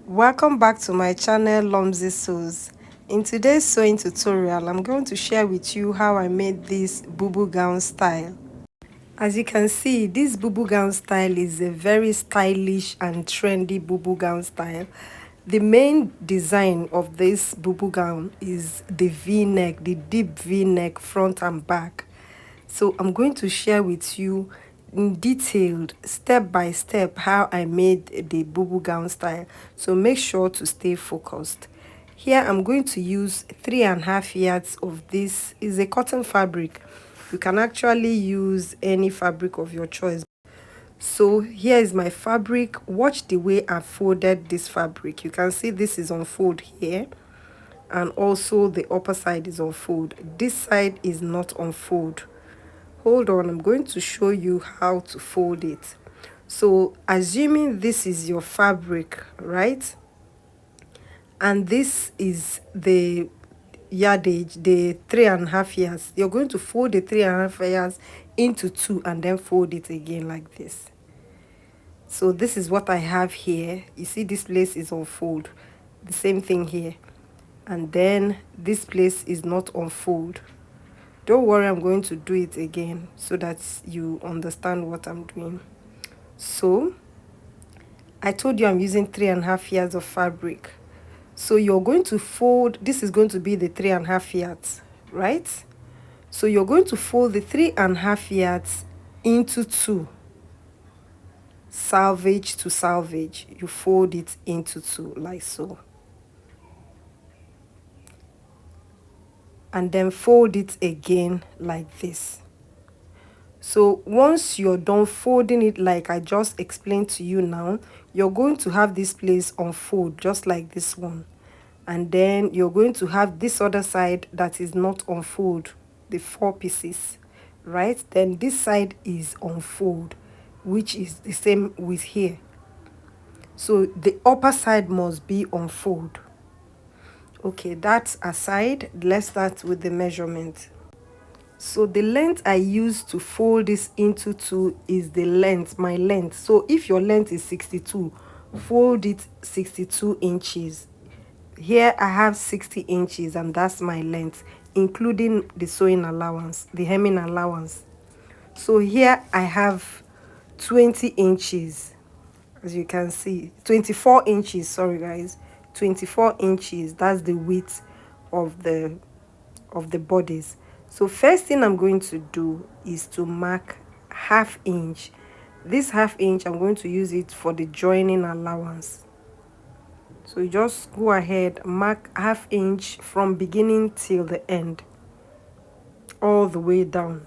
Welcome back to my channel Lomzy Sews. In today's sewing tutorial, I'm going to share with you how I made this Bubu gown style. As you can see, this Bubu gown style is a very stylish and trendy Bubu gown style. The main design of this Bubu gown is the V-neck, the deep V-neck front and back. So I'm going to share with you in detailed step by step how I made the Bubu gown style. So make sure to stay focused. Here I'm going to use 3.5 yards of this. Is a cotton fabric. You can actually use any fabric of your choice. So here is my fabric. Watch the way I folded this fabric. You can see this is on fold here, and also the upper side is on fold. This side is not on fold. Hold on, I'm going to show you how to fold it. So assuming this is your fabric, right, and this is the yardage, the 3.5 yards, you're going to fold the 3.5 yards into two and then fold it again like this. So this is what I have here. You see this place is on fold, the same thing here, and then this place is not on fold. Don't worry, I'm going to do it again so that you understand what I'm doing. So I told you I'm using 3.5 yards of fabric. So you're going to fold, this is going to be the 3.5 yards, right? So you're going to fold the 3.5 yards into two. Salvage to salvage. You fold it into two like so. And then fold it again like this. So once you're done folding it like I just explained to you now, you're going to have this place unfold just like this one. And then you're going to have this other side that is not unfold, the 4 pieces, right? Then this side is unfold, which is the same with here. So the upper side must be unfold. Okay, that's aside. Let's start with the measurement. So the length I use to fold this into two is the length, my length. So if your length is 62, fold it 62 inches. Here I have 60 inches and that's my length, including the sewing allowance, the hemming allowance. So here I have 20 inches, as you can see, 24 inches, sorry guys, 24 inches. That's the width of the bodies. So first thing I'm going to do is to mark ½ inch. This ½ inch, I'm going to use it for the joining allowance. So you just go ahead, mark ½ inch from beginning till the end, all the way down.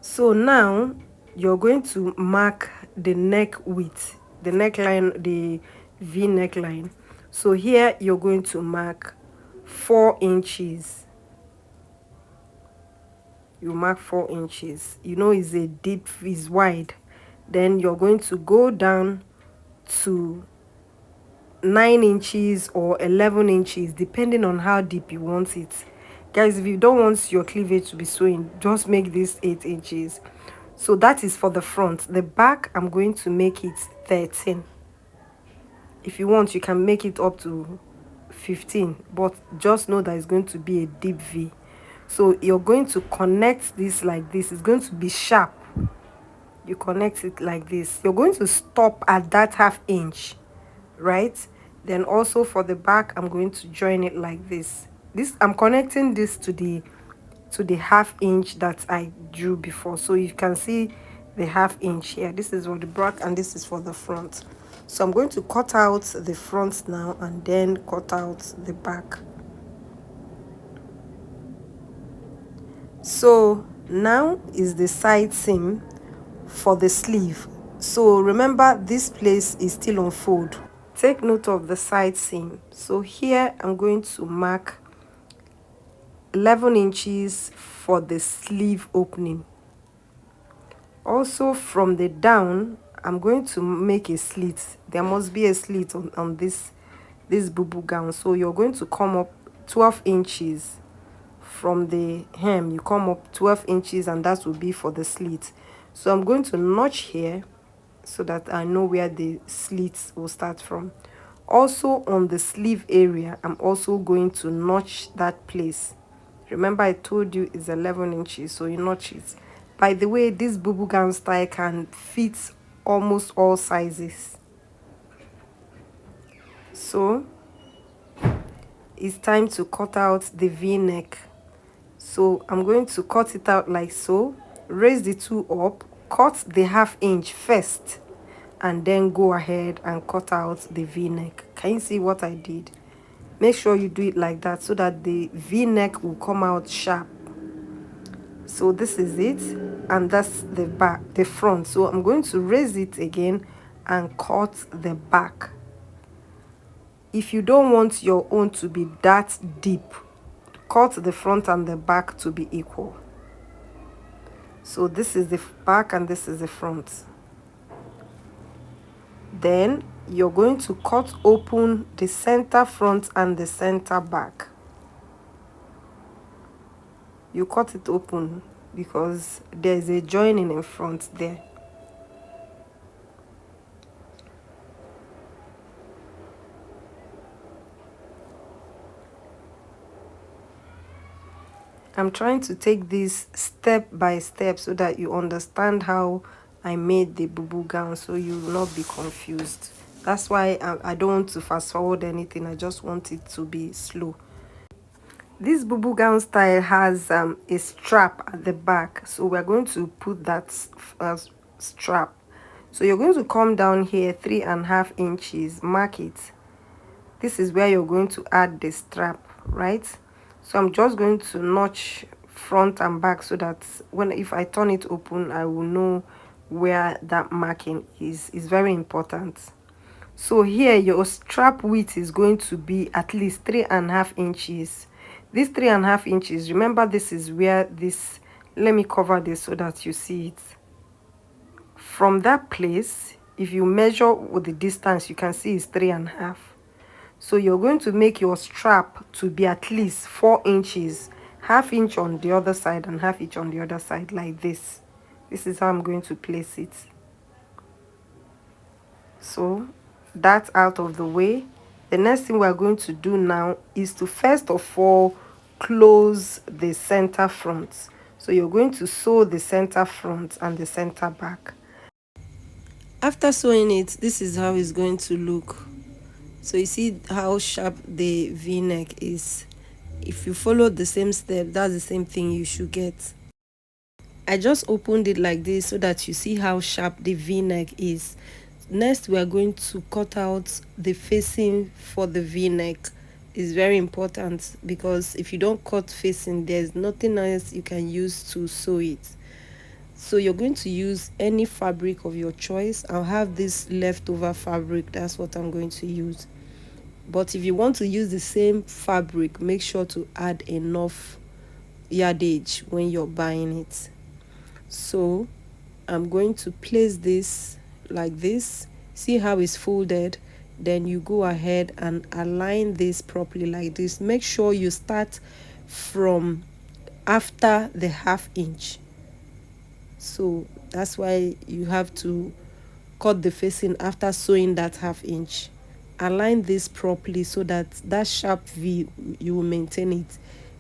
So now you're going to mark the neck width, the neckline, the V neckline. So here you're going to mark 4 inches. You mark 4 inches. You know it's a deep, is wide. Then you're going to go down to 9 inches or 11 inches, depending on how deep you want it. Guys, if you don't want your cleavage to be sewing, just make this 8 inches. So that is for the front. The back, I'm going to make it 13. If you want, you can make it up to 15, but just know that it's going to be a deep V. So you're going to connect this like this. It's going to be sharp. You connect it like this. You're going to stop at that ½ inch, right? Then also for the back, I'm going to join it like this. I'm connecting this to the ½ inch that I drew before. So you can see the ½ inch here. This is for the back and this is for the front. So I'm going to cut out the front now and then cut out the back. So now is the side seam for the sleeve. So remember, this place is still on fold. Take note of the side seam. So here I'm going to mark 11 inches for the sleeve opening. Also from the down, I'm going to make a slit. There must be a slit on this Bubu gown. So you're going to come up 12 inches from the hem. You come up 12 inches and that will be for the slit. So I'm going to notch here so that I know where the slits will start from. Also on the sleeve area, I'm also going to notch that place. Remember I told you it's 11 inches, so you notch it. By the way, this Bubu Gown style can fit almost all sizes. So it's time to cut out the V-neck. So I'm going to cut it out like so, raise the two up, cut the 1/2 inch first, and then go ahead and cut out the V-neck. Can you see what I did? Make sure you do it like that so that the V-neck will come out sharp. So this is it, and that's the back, the front. So I'm going to raise it again and cut the back. If you don't want your own to be that deep, cut the front and the back to be equal. So this is the back and this is the front. Then you're going to cut open the center front and the center back. You cut it open because there's a joining in front there. I'm trying to take this step by step so that you understand how I made the Bubu gown, so you will not be confused. That's why I don't want to fast forward anything. I just want it to be slow. This Bubu gown style has a strap at the back, so we're going to put that strap. So you're going to come down here 3.5 inches, mark it. This is where you're going to add the strap, right? So I'm just going to notch front and back so that if I turn it open, I will know where that marking is. It's very important. So here your strap width is going to be at least 3.5 inches. This 3.5 inches, remember this is where this, let me cover this so that you see it. From that place, if you measure with the distance, you can see it's 3.5. So you're going to make your strap to be at least 4 inches, 1/2 inch on the other side and 1/2 inch on the other side, like this. This is how I'm going to place it. So that's out of the way. The next thing we're going to do now is to first of all close the center front. So you're going to sew the center front and the center back. After sewing it, this is how it's going to look. So you see how sharp the V-neck is. If you follow the same step, that's the same thing you should get. I just opened it like this so that you see how sharp the V-neck is. Next, we are going to cut out the facing for the V-neck. It's very important because if you don't cut facing, there's nothing else you can use to sew it. So you're going to use any fabric of your choice. I'll have this leftover fabric, that's what I'm going to use. But if you want to use the same fabric, make sure to add enough yardage when you're buying it. So I'm going to place this like this. See how it's folded? Then you go ahead and align this properly like this. Make sure you start from after the 1/2 inch. So that's why you have to cut the facing after sewing that 1/2 inch. Align this properly so that that sharp V, you will maintain it.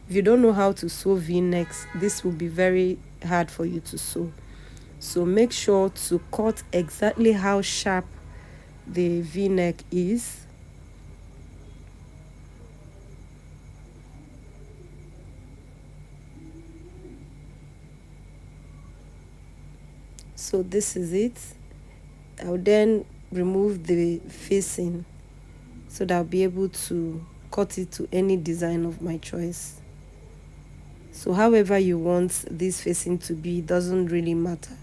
If you don't know how to sew V-necks, this will be very hard for you to sew. So make sure to cut exactly how sharp the V-neck is. So this is it. I'll then remove the facing so that I'll be able to cut it to any design of my choice. So however you want this facing to be, doesn't really matter.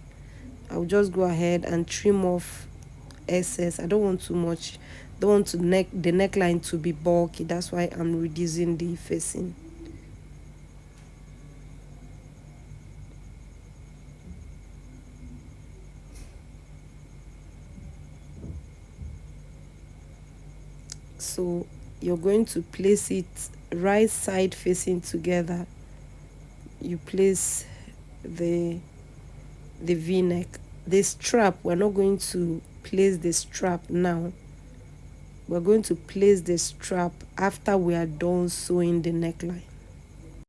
I'll just go ahead and trim off excess. I don't want too much. Don't want the neckline to be bulky. That's why I'm reducing the facing. So you're going to place it right side facing together. You place the V-neck the strap, we're not going to place the strap now. We're going to place the strap after we are done sewing the neckline.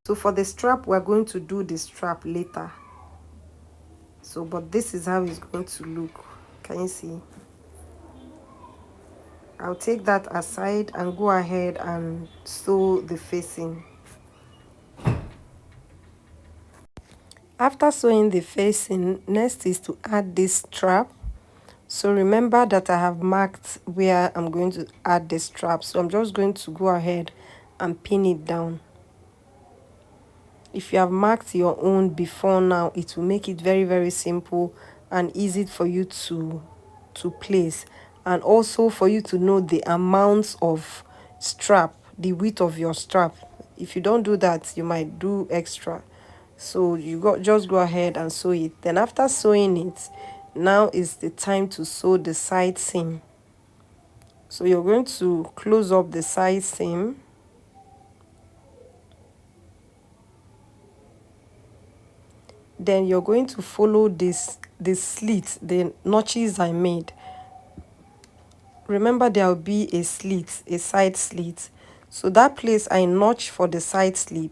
So for the strap, we're going to do the strap later. So but this is how it's going to look. Can you see? I'll take that aside and go ahead and sew the facing. After sewing the facing, next is to add this strap. So remember that I have marked where I'm going to add the strap. So I'm just going to go ahead and pin it down. If you have marked your own before now, it will make it very simple and easy for you to place, and also for you to know the amount of strap, the width of your strap. If you don't do that, you might do extra. So just go ahead and sew it. Then after sewing it, now is the time to sew the side seam. So you're going to close up the side seam. Then you're going to follow the slit, the notches I made. Remember, there will be a slit, a side slit. So that place I notch for the side slit,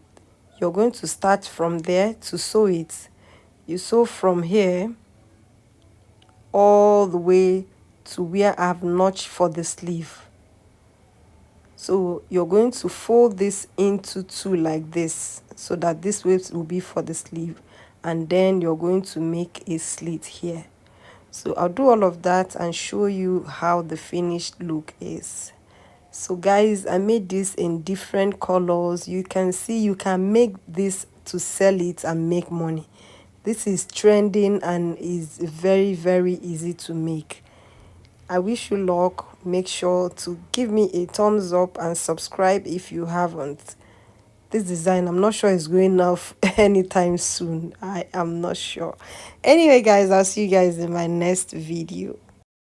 you're going to start from there to sew it. You sew from here all the way to where I've notched for the sleeve. So you're going to fold this into two like this, so that this way will be for the sleeve, and then you're going to make a slit here. So I'll do all of that and show you how the finished look is. So guys, I made this in different colors. You can see you can make this to sell it and make money. This is trending and is very easy to make. I wish you luck. Make sure to give me a thumbs up and subscribe if you haven't. This design, I'm not sure it's going off anytime soon. I am not sure. Anyway guys, I'll see you guys in my next video.